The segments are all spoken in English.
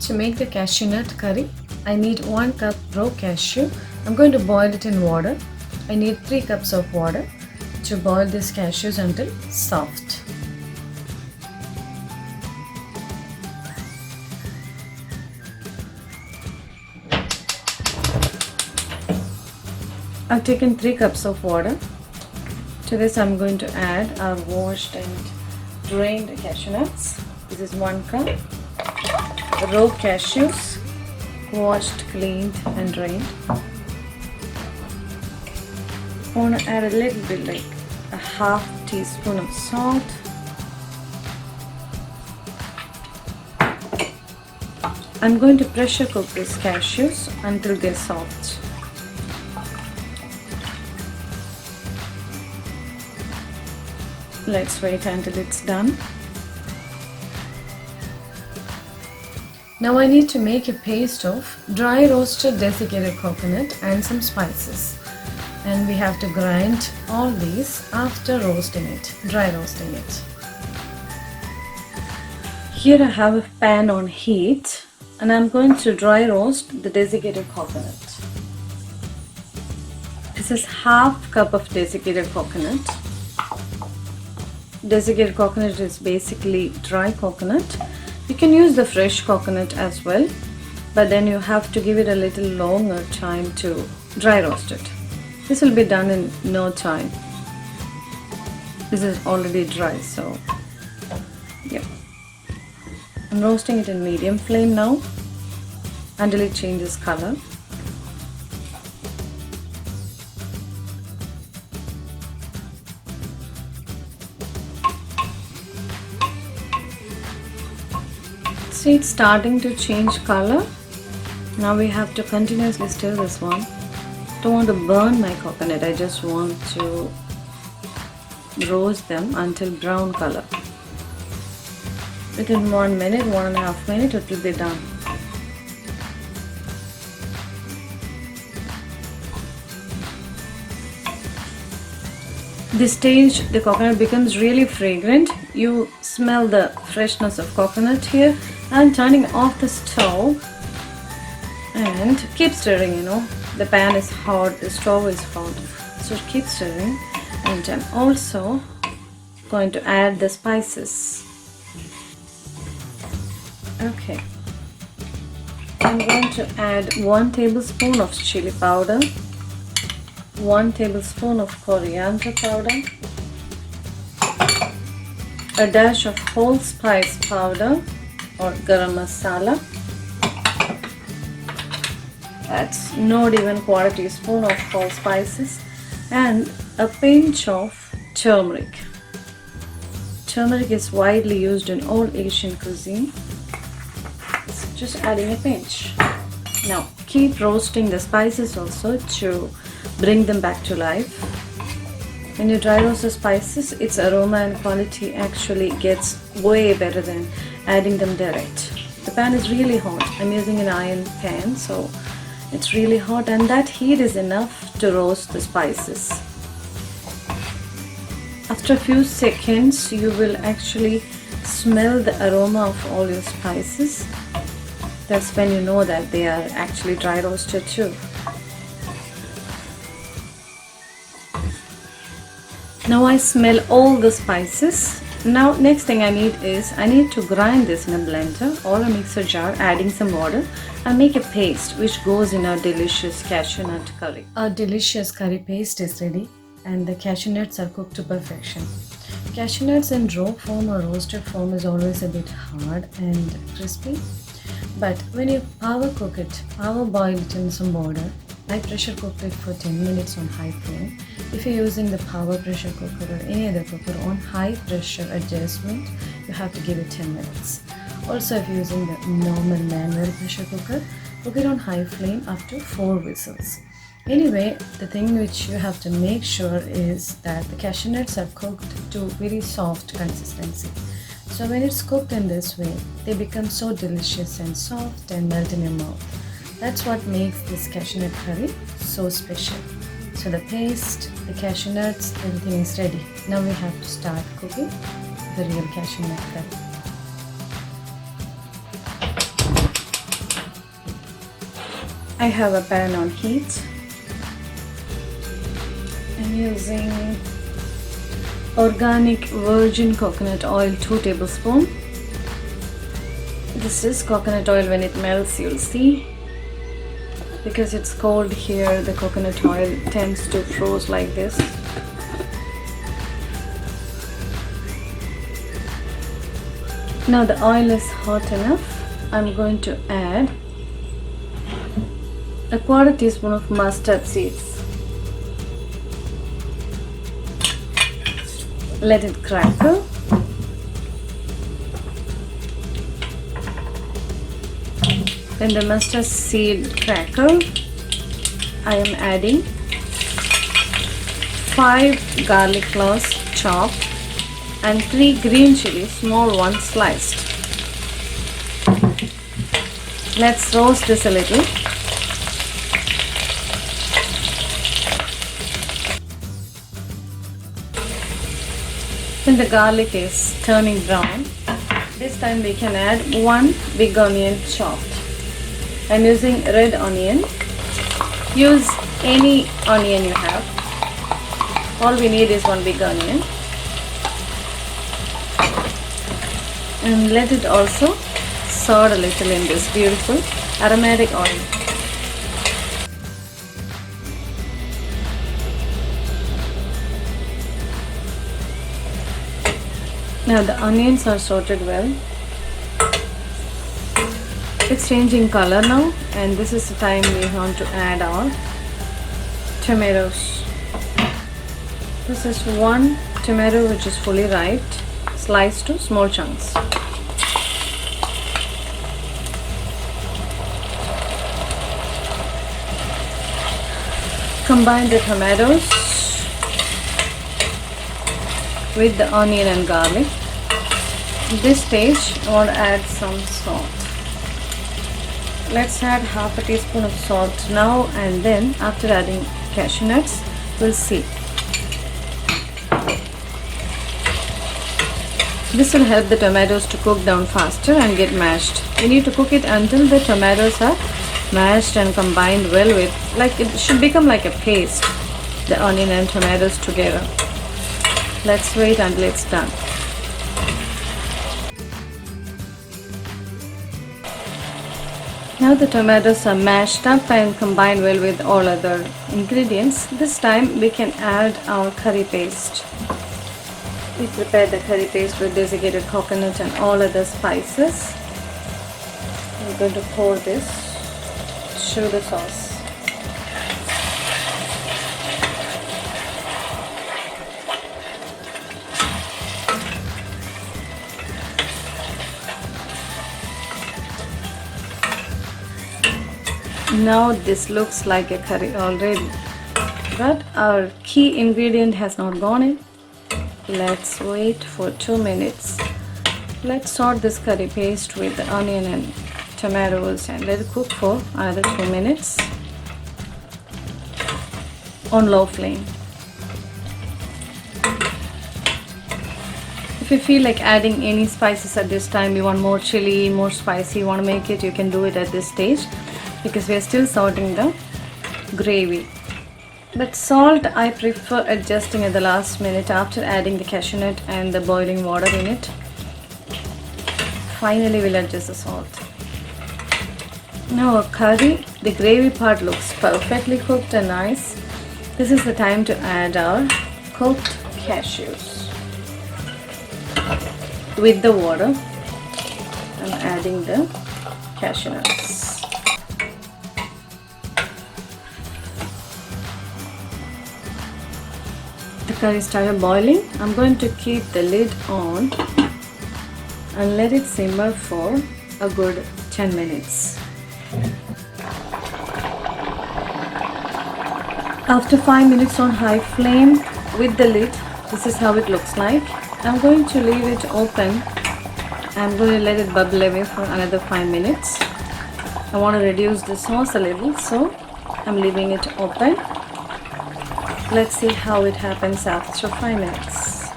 To make the cashew nut curry, I need 1 cup raw cashew. I'm going to boil it in water. I need 3 cups of water to boil these cashews until soft. I've taken 3 cups of water. To this I'm going to add our washed and drained cashew nuts. This is 1 cup. Raw cashews, washed, cleaned and drained. I want to add a little bit, like a half teaspoon of salt. I'm going to pressure cook these cashews until they're soft. Let's wait until it's done. Now I need to make a paste of dry roasted desiccated coconut and some spices. And we have to grind all these after roasting it, dry roasting it. Here I have a pan on heat and I'm going to dry roast the desiccated coconut. This is half cup of desiccated coconut. Desiccated coconut is basically dry coconut. You can use the fresh coconut as well, but then you have to give it a little longer time to dry roast it. This will be done in no time. This is already dry, so yep. I'm roasting it in medium flame now until it changes color. See, it's starting to change color. Now we have to continuously stir this one. Don't want to burn my coconut, I just want to roast them until brown color. Within 1 minute, 1.5 minutes, it will be done. This stage the coconut becomes really fragrant. You smell the freshness of coconut here. I'm turning off the stove and keep stirring, the pan is hot, the stove is hot, so keep stirring. And I'm also going to add the spices. Okay, I'm going to add 1 tablespoon of chili powder, 1 tablespoon of coriander powder, a dash of whole spice powder or garam masala. That's not even 1/4 teaspoon of whole spices, and a pinch of turmeric. Turmeric is widely used in all Asian cuisine. So just adding a pinch. Now keep roasting the spices also to bring them back to life. When you dry roast the spices, its aroma and quality actually gets way better than adding them direct. The pan is really hot. I'm using an iron pan, so it's really hot, and that heat is enough to roast the spices. After a few seconds, you will actually smell the aroma of all your spices. That's when you know that they are actually dry roasted too. Now I smell all the spices. Now next thing I need to grind this in a blender or a mixer jar, adding some water, and make a paste which goes in our delicious cashew nut curry. Our delicious curry paste is ready and the cashew nuts are cooked to perfection. Cashew nuts in raw form or roasted form is always a bit hard and crispy, but when you power boil it in some water. I pressure cooked it for 10 minutes on high flame. If you're using the power pressure cooker or any other cooker on high pressure adjustment, you have to give it 10 minutes. Also, if you're using the normal manual pressure cooker, cook it on high flame up to 4 whistles. Anyway, the thing which you have to make sure is that the cashew nuts are cooked to very soft consistency. So when it's cooked in this way, they become so delicious and soft and melt in your mouth. That's what makes this cashew nut curry so special. So the paste, the cashew nuts, everything is ready. Now we have to start cooking the real cashew nut curry. I have a pan on heat. I'm using organic virgin coconut oil, 2 tablespoons. This is coconut oil. When it melts, you'll see. Because it's cold here, the coconut oil tends to freeze like this. Now the oil is hot enough. I'm going to add a 1/4 teaspoon of mustard seeds. Let it crackle. When the mustard seed crackle, I am adding 5 garlic cloves chopped and 3 green chilies, small ones sliced. Let's roast this a little. When the garlic is turning brown, this time we can add 1 big onion chopped. I'm using red onion. Use any onion you have. All we need is 1 big onion. And let it also saute a little in this beautiful aromatic oil. Now the onions are sauteed well. It's changing color now, and this is the time we want to add our tomatoes. This is 1 tomato which is fully ripe, sliced to small chunks. Combine the tomatoes with the onion and garlic. At this stage, I want to add some salt. Let's add 1/2 teaspoon of salt now, and then after adding cashew nuts, we'll see. This will help the tomatoes to cook down faster and get mashed. We need to cook it until the tomatoes are mashed and combined well with, like it should become like a paste, the onion and tomatoes together. Let's wait until it's done. Now the tomatoes are mashed up and combined well with all other ingredients. This time we can add our curry paste. We prepared the curry paste with desiccated coconut and all other spices. I'm going to pour this through the sauce. Now this looks like a curry already, but our key ingredient has not gone in. Let's wait for 2 minutes. Let's saute this curry paste with the onion and tomatoes and let it cook for another 2 minutes on low flame. If you feel like adding any spices at this time, you want more chili, more spicy, you want to make it, you can do it at this stage, because we are still sauteing the gravy. But salt I prefer adjusting at the last minute after adding the cashew nut and the boiling water in it. Finally we'll adjust the salt. Now our curry, the gravy part looks perfectly cooked and nice. This is the time to add our cooked cashews. With the water, I'm adding the cashew nuts. The curry started boiling. I'm going to keep the lid on and let it simmer for a good 10 minutes. After 5 minutes on high flame with the lid, this is how it looks like. I'm going to leave it open. I'm going to let it bubble away for another 5 minutes. I want to reduce the sauce a little, so I'm leaving it open. Let's see how it happens after 5 minutes.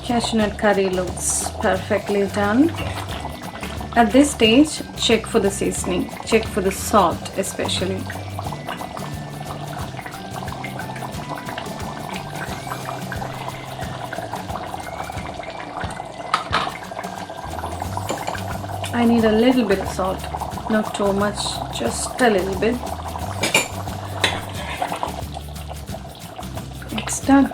Cashew nut curry looks perfectly done. At this stage, check for the seasoning, check for the salt especially. I need a little bit of salt, not too much, just a little bit. It's done.